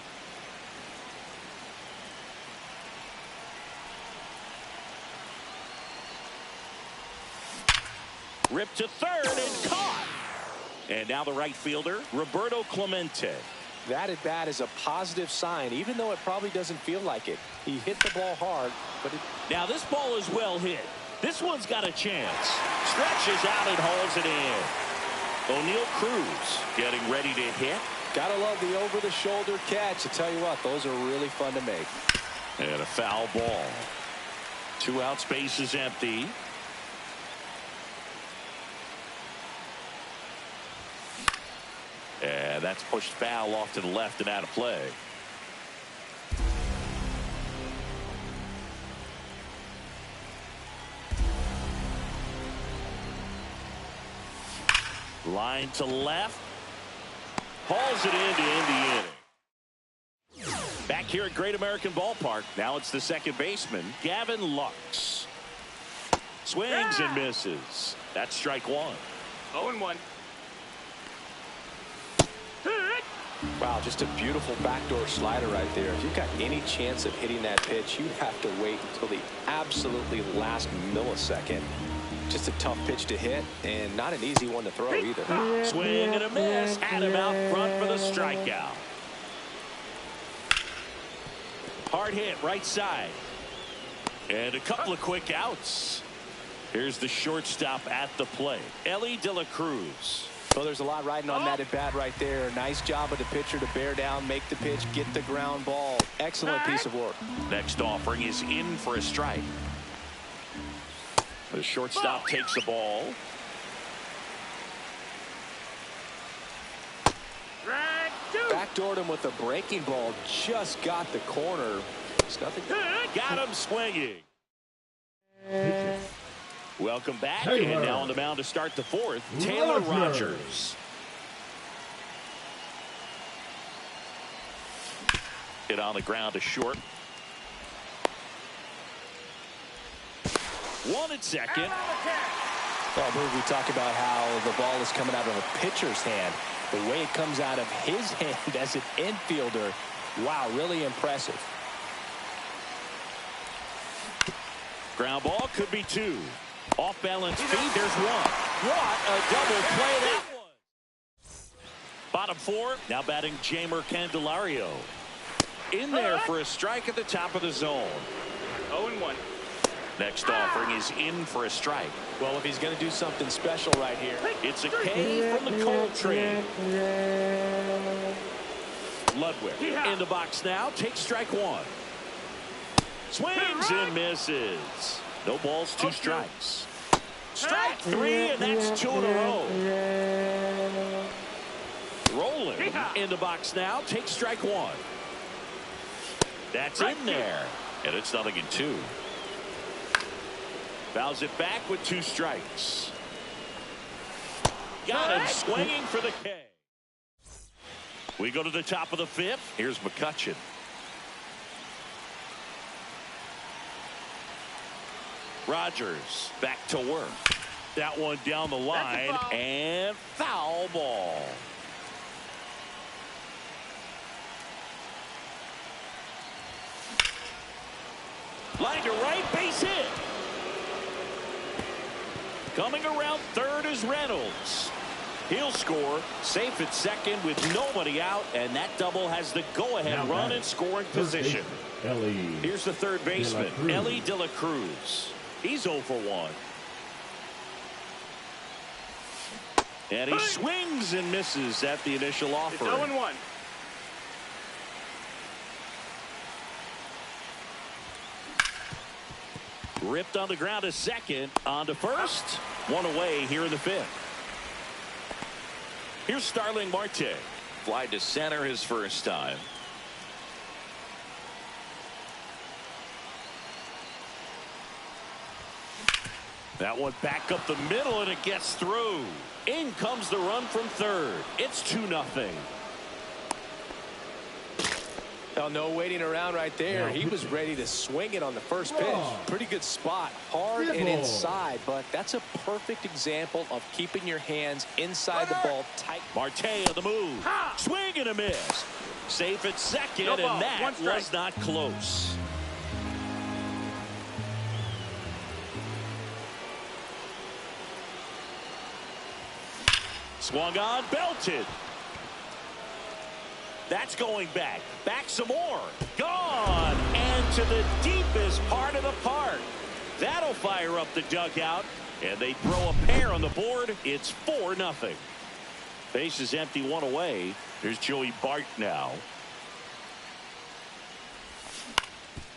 Ripped to third and caught. And now the right fielder, Roberto Clemente. That at bat is a positive sign, even though it probably doesn't feel like it. He hit the ball hard, but now this ball is well hit. This one's got a chance. Stretches out and hauls it in. O'Neal Cruz getting ready to hit. Gotta love the over-the-shoulder catch. I tell you what, those are really fun to make. And a foul ball. 2 outs, base is empty. And that's pushed foul off to the left and out of play. Line to left. Hauls it in to end the inning. Back here at Great American Ballpark. Now it's the second baseman, Gavin Lux. Swings and misses. That's strike 1. 0-1. Wow, just a beautiful backdoor slider right there. If you've got any chance of hitting that pitch, you have to wait until the absolutely last millisecond. Just a tough pitch to hit, and not an easy one to throw either. Swing and a miss. Had him out front for the strikeout. Hard hit right side. And a couple of quick outs. Here's the shortstop at the plate, Ellie De La Cruz. Well, there's a lot riding on that at bat right there. Nice job of the pitcher to bear down, make the pitch, get the ground ball. Excellent piece of work. Next offering is in for a strike. The shortstop takes the ball. Backdoored him with a breaking ball. Just got the corner. It's nothing. Got him swinging. Welcome back, Taylor. and now on the mound to start the 4th, Taylor Rogers. Hit on the ground to short. 1 at second. Well, we talk about how the ball is coming out of a pitcher's hand. the way it comes out of his hand as an infielder, wow, really impressive. Ground ball could be 2. Off balance feed, there's 1. What a double play that was. Bottom 4, now batting Jamer Candelario. In there for a strike at the top of the zone. 0-1. Next offering is in for a strike. Well, if he's going to do something special right here. It's a K from the Coltrane. Ludwig in the box now, takes strike 1. Swings and misses. No balls, 2 strikes. Strike 3, and that's 2 in a row. Rolling in the box now, takes strike 1. That's in there, and it's 0-2. Fouls it back with 2 strikes. Got him swinging for the K. We go to the top of the 5th. Here's McCutchen. Rogers back to work. That one down the line, and foul ball. Line to right, base hit. Coming around third is Reynolds. He'll score, safe at second with nobody out, and that double has the go-ahead run in scoring position. Here's the third baseman, Ellie De La Cruz. He's 0 for 1. And he swings and misses at the initial offer. It's 0-1. Ripped on the ground to second, on to first. 1 away here in the 5th. Here's Starling Marte. Fly to center his first time. That one back up the middle, and it gets through. In comes the run from third. It's 2-0. Well, no waiting around right there. He was ready to swing it on the first pitch. Pretty good spot. Hard and inside, but that's a perfect example of keeping your hands inside the ball tight. Marte on the move. Swing and a miss. Safe at second, and that was not close. Swung on, belted. That's going back. Back some more. Gone. And to the deepest part of the park. That'll fire up the dugout. And they throw a pair on the board. It's 4-0. Base is empty, 1 away. Here's Joey Bart now.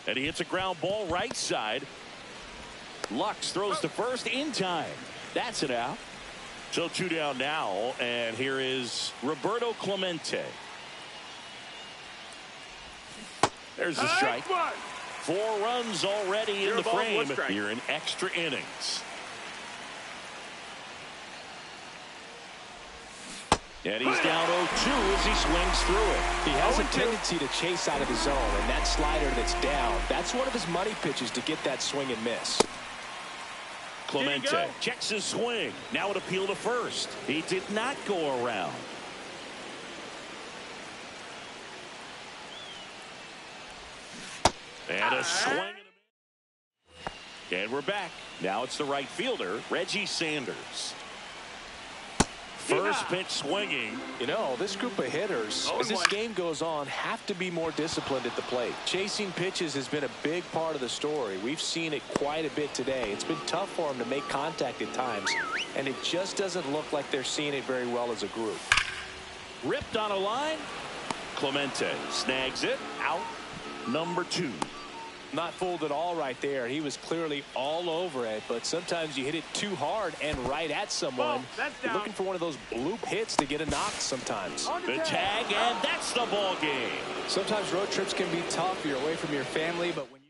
And he hits a ground ball right side. Lux throws to first in time. That's it out. So 2 down now. And here is Roberto Clemente. There's the strike. 4 runs already in the frame here in extra innings. And he's down 0-2 as he swings through it. He has a tendency to chase out of the zone, and that slider that's down, that's one of his money pitches to get that swing and miss. Clemente checks his swing. Now an appeal to first. He did not go around. And a swing and a miss. And we're back. Now it's the right fielder, Reggie Sanders. First pitch swinging. You know, this group of hitters, as this game goes on, have to be more disciplined at the plate. Chasing pitches has been a big part of the story. We've seen it quite a bit today. It's been tough for them to make contact at times, and it just doesn't look like they're seeing it very well as a group. Ripped on a line. Clemente snags it. Out number 2. Not fooled at all right there. He was clearly all over it, but sometimes you hit it too hard and right at someone. You're looking for one of those bloop hits to get a knock sometimes. The tag, and that's the ball game. Sometimes road trips can be tough. You're away from your family, but when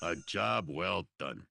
A job well done.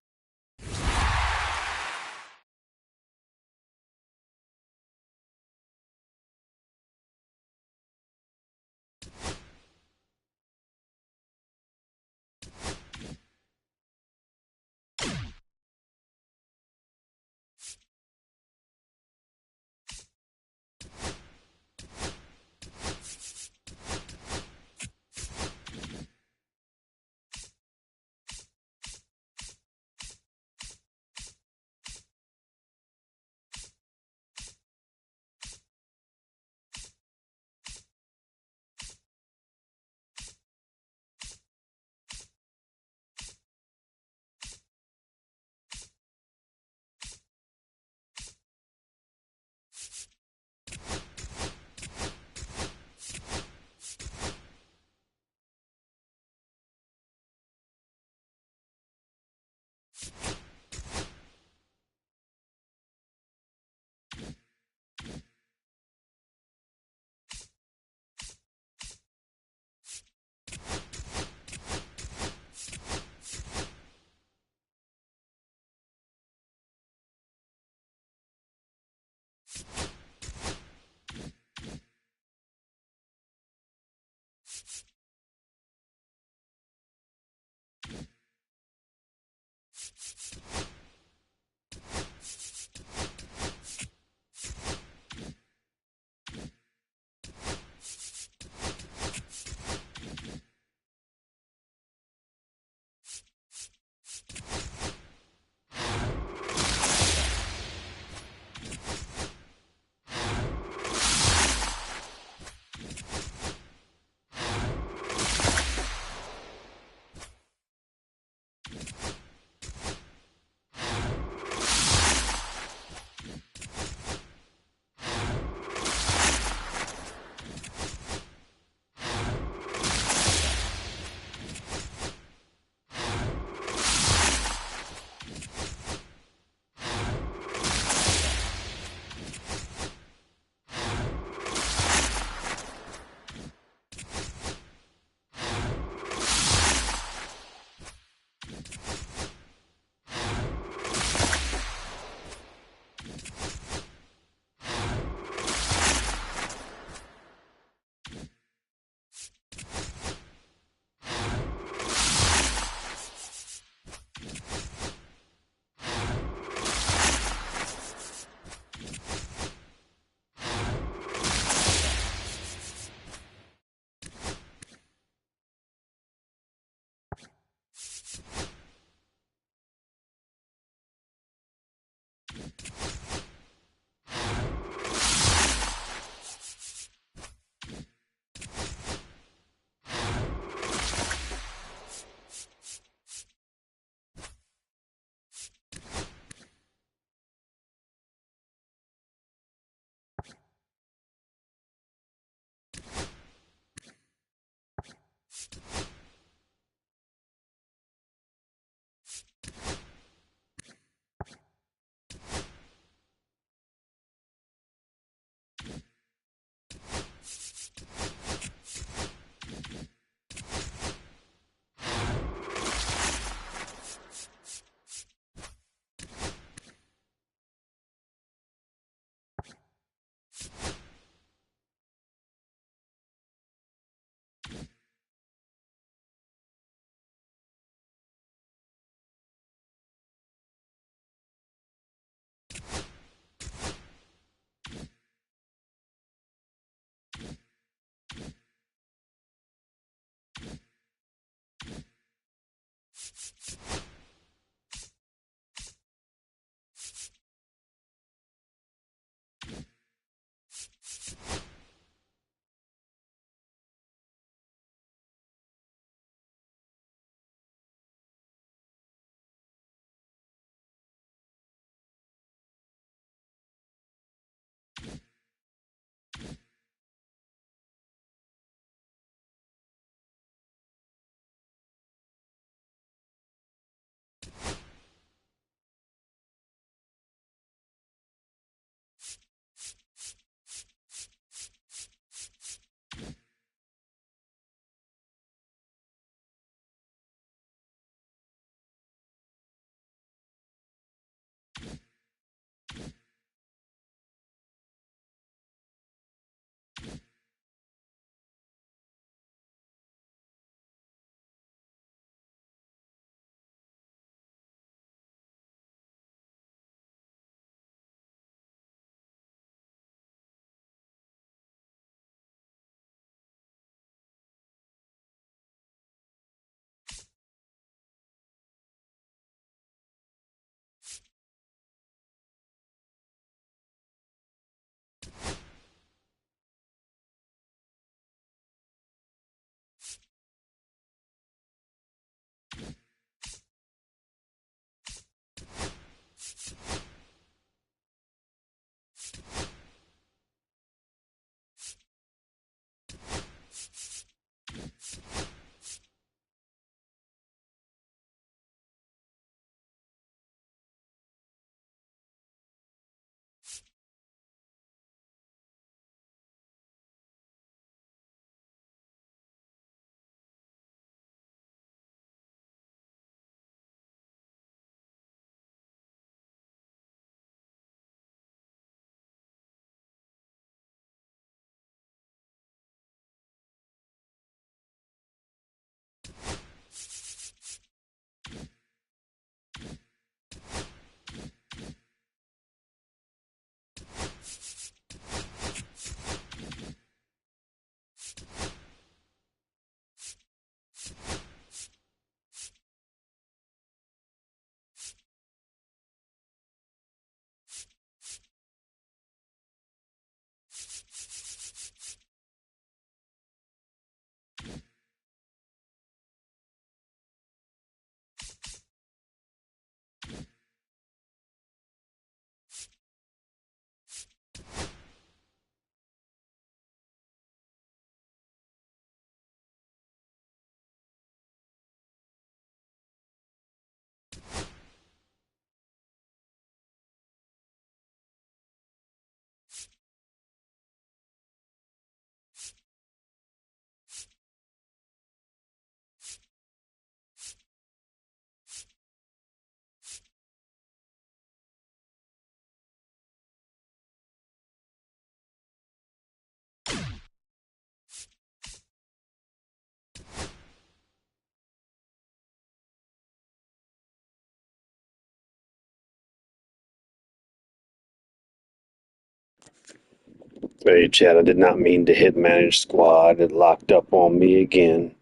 Hey, Chad, I did not mean to hit manage squad. It locked up on me again.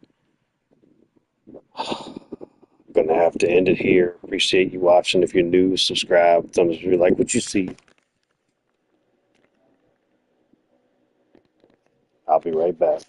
Gonna have to end it here. Appreciate you watching. If you're new, subscribe. Thumbs if you like what you see. I'll be right back.